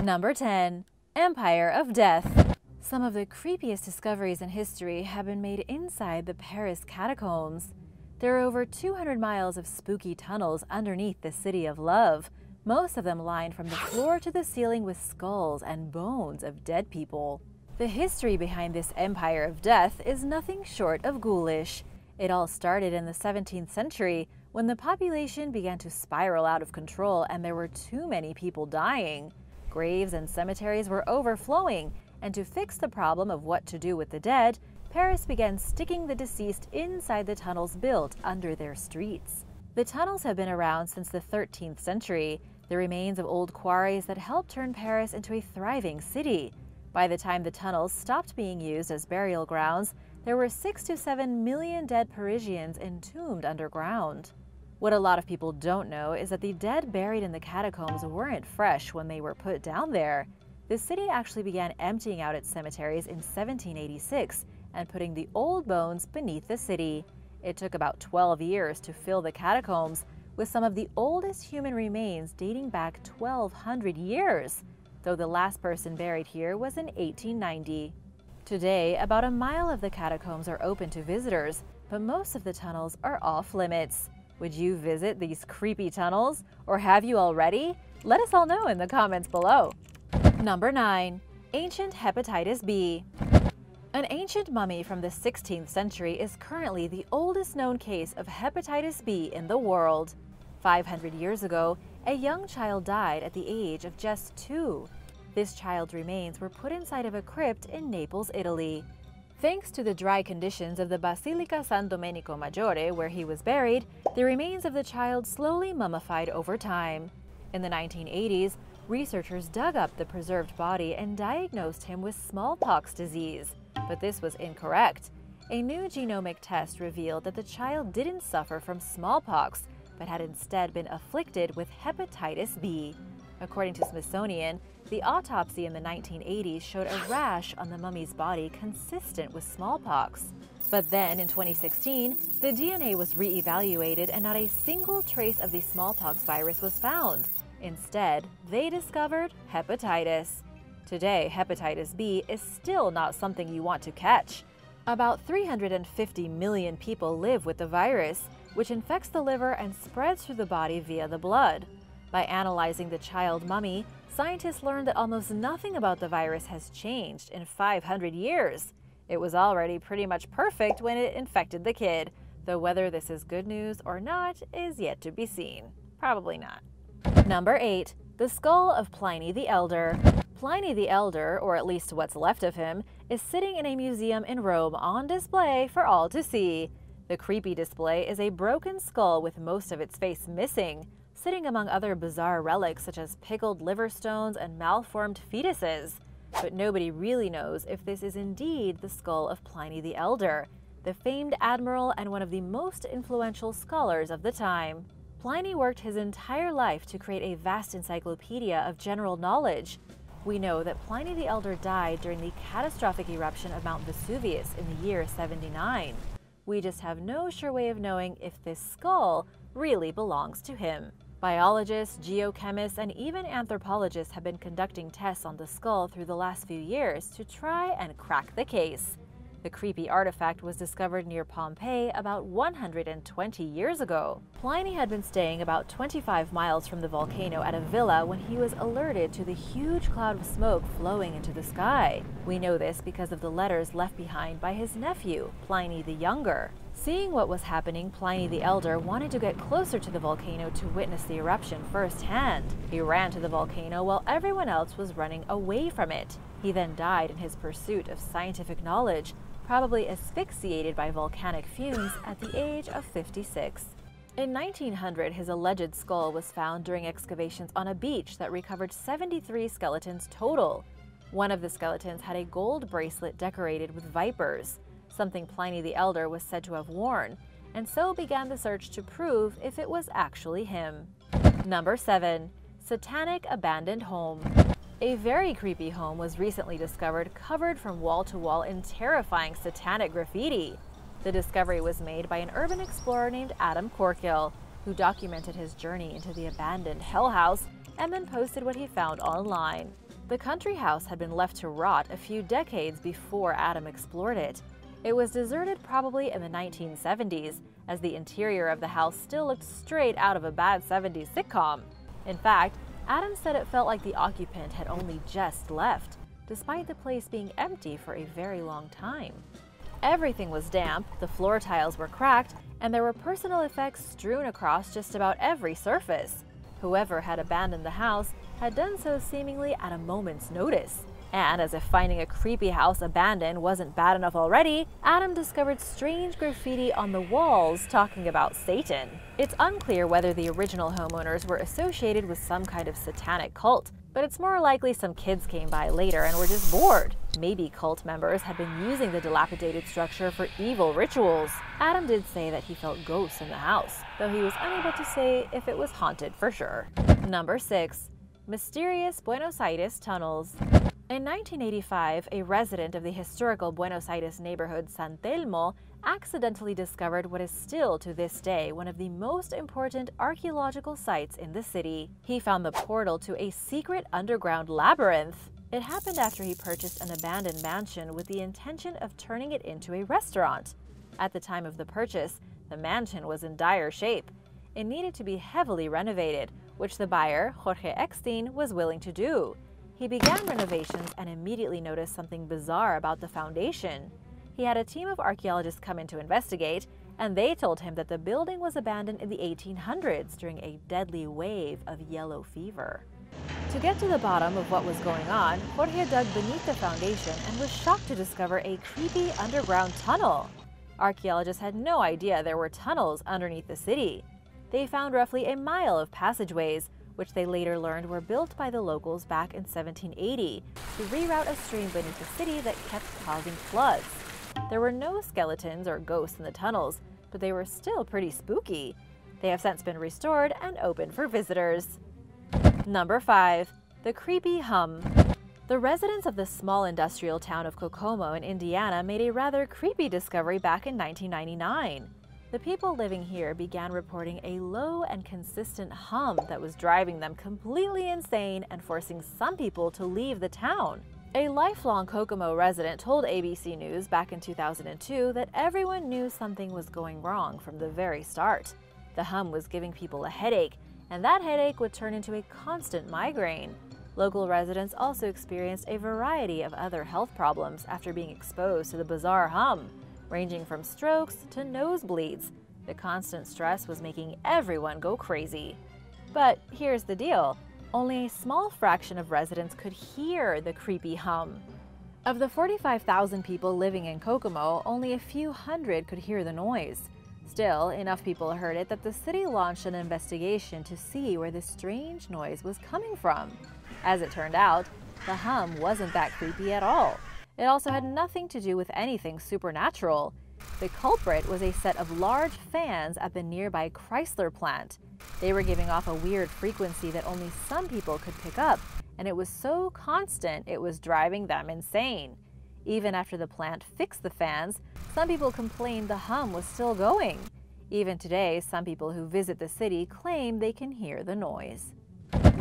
Number 10. Empire of Death. Some of the creepiest discoveries in history have been made inside the Paris catacombs. There are over 200 miles of spooky tunnels underneath the City of Love, most of them lined from the floor to the ceiling with skulls and bones of dead people. The history behind this Empire of Death is nothing short of ghoulish. It all started in the 17th century when the population began to spiral out of control and there were too many people dying. Graves and cemeteries were overflowing, and to fix the problem of what to do with the dead, Paris began sticking the deceased inside the tunnels built under their streets. The tunnels have been around since the 13th century, the remains of old quarries that helped turn Paris into a thriving city. By the time the tunnels stopped being used as burial grounds, there were 6 to 7 million dead Parisians entombed underground. What a lot of people don't know is that the dead buried in the catacombs weren't fresh when they were put down there. The city actually began emptying out its cemeteries in 1786 and putting the old bones beneath the city. It took about 12 years to fill the catacombs, with some of the oldest human remains dating back 1,200 years, though the last person buried here was in 1890. Today, about a mile of the catacombs are open to visitors, but most of the tunnels are off limits. Would you visit these creepy tunnels, or have you already? Let us all know in the comments below. Number 9. Ancient Hepatitis B. An ancient mummy from the 16th century is currently the oldest known case of hepatitis B in the world. 500 years ago, a young child died at the age of just 2. This child's remains were put inside of a crypt in Naples, Italy. Thanks to the dry conditions of the Basilica San Domenico Maggiore where he was buried, the remains of the child slowly mummified over time. In the 1980s, researchers dug up the preserved body and diagnosed him with smallpox disease. But this was incorrect. A new genomic test revealed that the child didn't suffer from smallpox, but had instead been afflicted with hepatitis B. According to Smithsonian, the autopsy in the 1980s showed a rash on the mummy's body consistent with smallpox. But then, in 2016, the DNA was re-evaluated and not a single trace of the smallpox virus was found. Instead, they discovered hepatitis. Today, hepatitis B is still not something you want to catch. About 350 million people live with the virus, which infects the liver and spreads through the body via the blood. By analyzing the child mummy, scientists learned that almost nothing about the virus has changed in 500 years. It was already pretty much perfect when it infected the kid, though whether this is good news or not is yet to be seen. Probably not. Number 8. The Skull of Pliny the Elder. Pliny the Elder, or at least what's left of him, is sitting in a museum in Rome on display for all to see. The creepy display is a broken skull with most of its face missing, sitting among other bizarre relics such as pickled liver stones and malformed fetuses. But nobody really knows if this is indeed the skull of Pliny the Elder, the famed admiral and one of the most influential scholars of the time. Pliny worked his entire life to create a vast encyclopedia of general knowledge. We know that Pliny the Elder died during the catastrophic eruption of Mount Vesuvius in the year 79. We just have no sure way of knowing if this skull really belongs to him. Biologists, geochemists, and even anthropologists have been conducting tests on the skull through the last few years to try and crack the case. The creepy artifact was discovered near Pompeii about 120 years ago. Pliny had been staying about 25 miles from the volcano at a villa when he was alerted to the huge cloud of smoke flowing into the sky. We know this because of the letters left behind by his nephew, Pliny the Younger. Seeing what was happening, Pliny the Elder wanted to get closer to the volcano to witness the eruption firsthand. He ran to the volcano while everyone else was running away from it. He then died in his pursuit of scientific knowledge, probably asphyxiated by volcanic fumes at the age of 56. In 1900, his alleged skull was found during excavations on a beach that recovered 73 skeletons total. One of the skeletons had a gold bracelet decorated with vipers, something Pliny the Elder was said to have worn, and so began the search to prove if it was actually him. Number 7. Satanic Abandoned Home. A very creepy home was recently discovered, covered from wall to wall in terrifying satanic graffiti. The discovery was made by an urban explorer named Adam Corkill, who documented his journey into the abandoned hell house and then posted what he found online. The country house had been left to rot a few decades before Adam explored it. It was deserted probably in the 1970s, as the interior of the house still looked straight out of a bad 70s sitcom. In fact, Adam said it felt like the occupant had only just left, despite the place being empty for a very long time. Everything was damp, the floor tiles were cracked, and there were personal effects strewn across just about every surface. Whoever had abandoned the house had done so seemingly at a moment's notice. And as if finding a creepy house abandoned wasn't bad enough already, Adam discovered strange graffiti on the walls talking about Satan. It's unclear whether the original homeowners were associated with some kind of satanic cult, but it's more likely some kids came by later and were just bored. Maybe cult members had been using the dilapidated structure for evil rituals. Adam did say that he felt ghosts in the house, though he was unable to say if it was haunted for sure. Number 6. Mysterious Buenos Aires tunnels. In 1985, a resident of the historical Buenos Aires neighborhood San Telmo accidentally discovered what is still to this day one of the most important archaeological sites in the city. He found the portal to a secret underground labyrinth. It happened after he purchased an abandoned mansion with the intention of turning it into a restaurant. At the time of the purchase, the mansion was in dire shape. It needed to be heavily renovated, which the buyer, Jorge Eckstein, was willing to do. He began renovations and immediately noticed something bizarre about the foundation. He had a team of archaeologists come in to investigate, and they told him that the building was abandoned in the 1800s during a deadly wave of yellow fever. To get to the bottom of what was going on, Jorge dug beneath the foundation and was shocked to discover a creepy underground tunnel. Archaeologists had no idea there were tunnels underneath the city. They found roughly a mile of passageways, which they later learned were built by the locals back in 1780 to reroute a stream beneath the city that kept causing floods. There were no skeletons or ghosts in the tunnels, but they were still pretty spooky. They have since been restored and open for visitors. Number 5. The creepy hum. The residents of the small industrial town of Kokomo in Indiana made a rather creepy discovery back in 1999. The people living here began reporting a low and consistent hum that was driving them completely insane and forcing some people to leave the town. A lifelong Kokomo resident told ABC News back in 2002 that everyone knew something was going wrong from the very start. The hum was giving people a headache, and that headache would turn into a constant migraine. Local residents also experienced a variety of other health problems after being exposed to the bizarre hum, ranging from strokes to nosebleeds. The constant stress was making everyone go crazy. But here's the deal. Only a small fraction of residents could hear the creepy hum. Of the 45,000 people living in Kokomo, only a few hundred could hear the noise. Still, enough people heard it that the city launched an investigation to see where this strange noise was coming from. As it turned out, the hum wasn't that creepy at all. It also had nothing to do with anything supernatural. The culprit was a set of large fans at the nearby Chrysler plant. They were giving off a weird frequency that only some people could pick up, and it was so constant it was driving them insane. Even after the plant fixed the fans, some people complained the hum was still going. Even today, some people who visit the city claim they can hear the noise.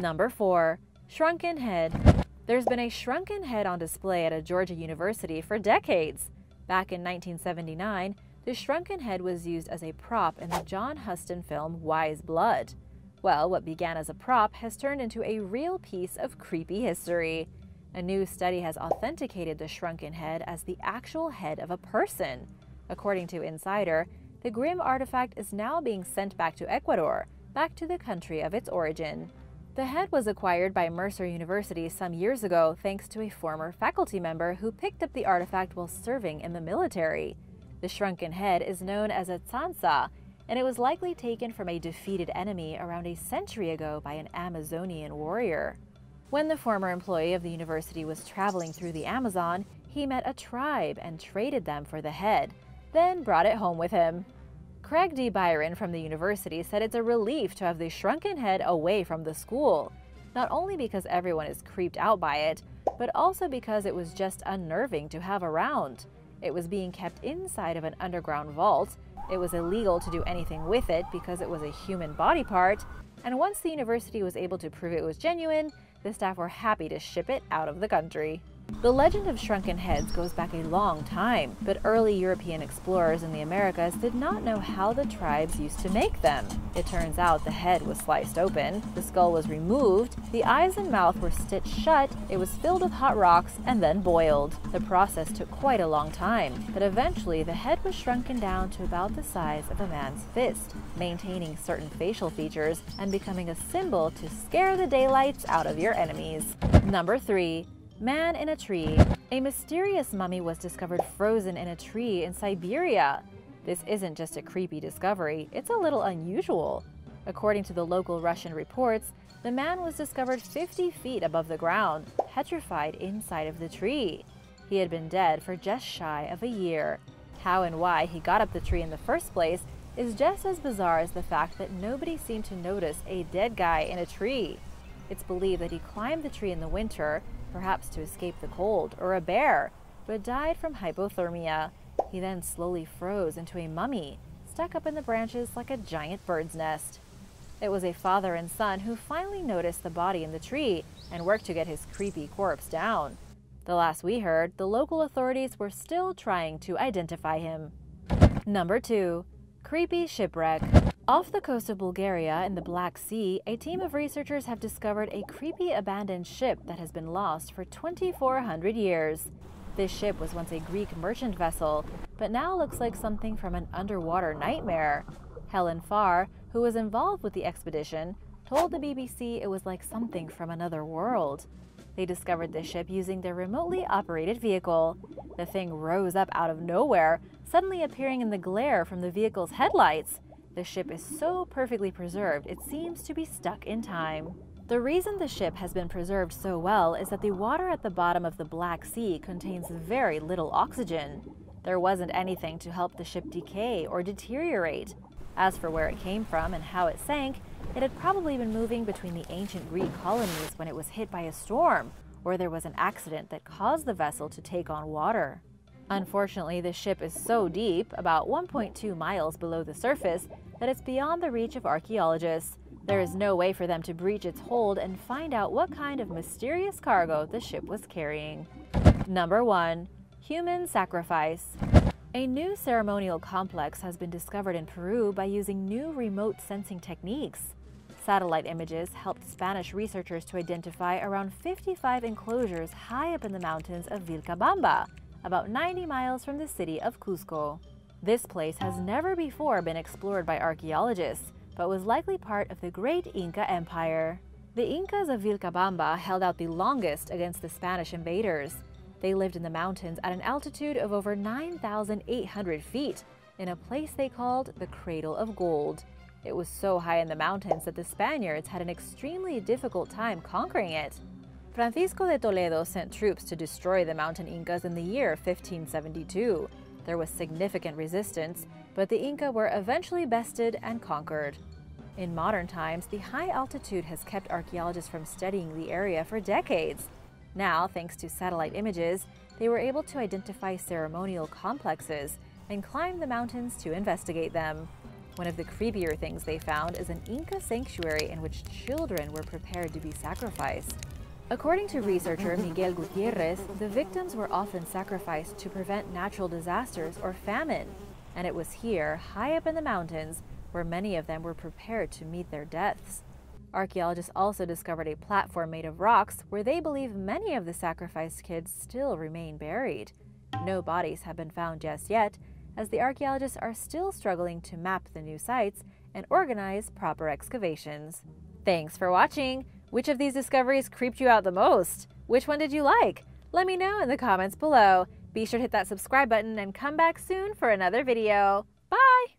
Number 4. Shrunken Head. There's been a shrunken head on display at a Georgia university for decades. Back in 1979, the shrunken head was used as a prop in the John Huston film Wise Blood. Well, what began as a prop has turned into a real piece of creepy history. A new study has authenticated the shrunken head as the actual head of a person. According to Insider, the grim artifact is now being sent back to Ecuador, back to the country of its origin. The head was acquired by Mercer University some years ago thanks to a former faculty member who picked up the artifact while serving in the military. The shrunken head is known as a tsansa, and it was likely taken from a defeated enemy around a century ago by an Amazonian warrior. When the former employee of the university was traveling through the Amazon, he met a tribe and traded them for the head, then brought it home with him. Craig D. Byron from the university said it's a relief to have the shrunken head away from the school, not only because everyone is creeped out by it, but also because it was just unnerving to have around. It was being kept inside of an underground vault, it was illegal to do anything with it because it was a human body part, and once the university was able to prove it was genuine, the staff were happy to ship it out of the country. The legend of shrunken heads goes back a long time, but early European explorers in the Americas did not know how the tribes used to make them. It turns out the head was sliced open, the skull was removed, the eyes and mouth were stitched shut, it was filled with hot rocks, and then boiled. The process took quite a long time, but eventually the head was shrunken down to about the size of a man's fist, maintaining certain facial features and becoming a symbol to scare the daylights out of your enemies. Number 3. Man in a tree. A mysterious mummy was discovered frozen in a tree in Siberia. This isn't just a creepy discovery, it's a little unusual. According to the local Russian reports, the man was discovered 50 feet above the ground, petrified inside of the tree. He had been dead for just shy of a year. How and why he got up the tree in the first place is just as bizarre as the fact that nobody seemed to notice a dead guy in a tree. It's believed that he climbed the tree in the winter, perhaps to escape the cold or a bear, but died from hypothermia. He then slowly froze into a mummy, stuck up in the branches like a giant bird's nest. It was a father and son who finally noticed the body in the tree and worked to get his creepy corpse down. The last we heard, the local authorities were still trying to identify him. Number 2. Creepy shipwreck. Off the coast of Bulgaria in the Black Sea, a team of researchers have discovered a creepy abandoned ship that has been lost for 2,400 years. This ship was once a Greek merchant vessel, but now looks like something from an underwater nightmare. Helen Farr, who was involved with the expedition, told the BBC it was like something from another world. They discovered the ship using their remotely operated vehicle. The thing rose up out of nowhere, suddenly appearing in the glare from the vehicle's headlights. The ship is so perfectly preserved, it seems to be stuck in time. The reason the ship has been preserved so well is that the water at the bottom of the Black Sea contains very little oxygen. There wasn't anything to help the ship decay or deteriorate. As for where it came from and how it sank, it had probably been moving between the ancient Greek colonies when it was hit by a storm, or there was an accident that caused the vessel to take on water. Unfortunately, the ship is so deep, about 1.2 miles below the surface, that it's beyond the reach of archaeologists. There is no way for them to breach its hold and find out what kind of mysterious cargo the ship was carrying. Number 1. Human sacrifice. A new ceremonial complex has been discovered in Peru by using new remote sensing techniques. Satellite images helped Spanish researchers to identify around 55 enclosures high up in the mountains of Vilcabamba, about 90 miles from the city of Cusco. This place has never before been explored by archaeologists, but was likely part of the great Inca Empire. The Incas of Vilcabamba held out the longest against the Spanish invaders. They lived in the mountains at an altitude of over 9,800 feet, in a place they called the Cradle of Gold. It was so high in the mountains that the Spaniards had an extremely difficult time conquering it. Francisco de Toledo sent troops to destroy the mountain Incas in the year 1572. There was significant resistance, but the Inca were eventually bested and conquered. In modern times, the high altitude has kept archaeologists from studying the area for decades. Now, thanks to satellite images, they were able to identify ceremonial complexes and climb the mountains to investigate them. One of the creepier things they found is an Inca sanctuary in which children were prepared to be sacrificed. According to researcher Miguel Gutierrez, the victims were often sacrificed to prevent natural disasters or famine, and it was here, high up in the mountains, where many of them were prepared to meet their deaths. Archaeologists also discovered a platform made of rocks where they believe many of the sacrificed kids still remain buried. No bodies have been found just yet, as the archaeologists are still struggling to map the new sites and organize proper excavations. Thanks for watching! Which of these discoveries creeped you out the most? Which one did you like? Let me know in the comments below. Be sure to hit that subscribe button and come back soon for another video.